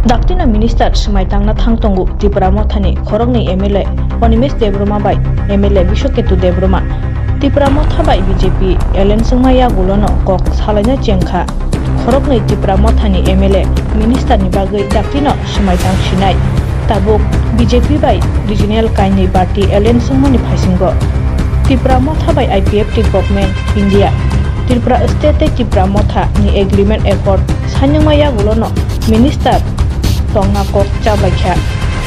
Daktina Minister Sumaitangna Thangtongu Tripura Mothani Khorokni MLA Onimesh Debroma bai MLA Bishoketu Debroma Tripura Motha bai BJP Elen Sungmaya Gulono Kok Salanya Chengkha Khorokni Tripura Mothani MLA Minister ni bagai Daktina Sumaitang Shinai Tabuk BJP bai Regional Kainai Party Elen Sungmani Phaisingo Tripura Motha bai IPFT Government India Tripura State Tripura Motha ni Agreement Accord Sanyangmaya Gulono Minister Tongna kok chabakha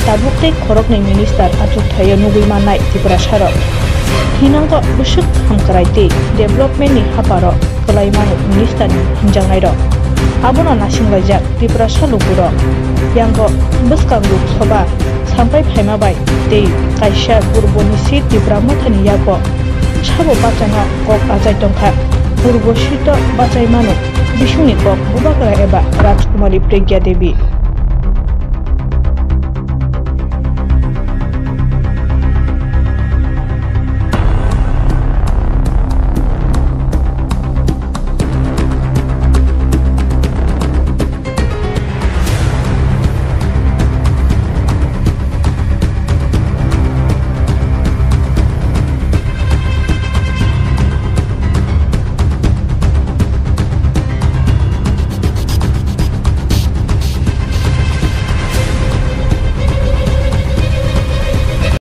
tabukte khorokni minister achuk thayo nugui manai Tripura saro hinangko busuk hamkraiti development ni haparo kalaimanu minister ni hinjangnai ro abono nasinglajak Tripura saluguro yango buskang luk soba sampai phaima bai tei kaisa purboni si Tripura mothani yako sabo bachanga kok ajai tongkha purbo sito bachai manu bishuni kok bubakra eba Rajkumari Pragya Devi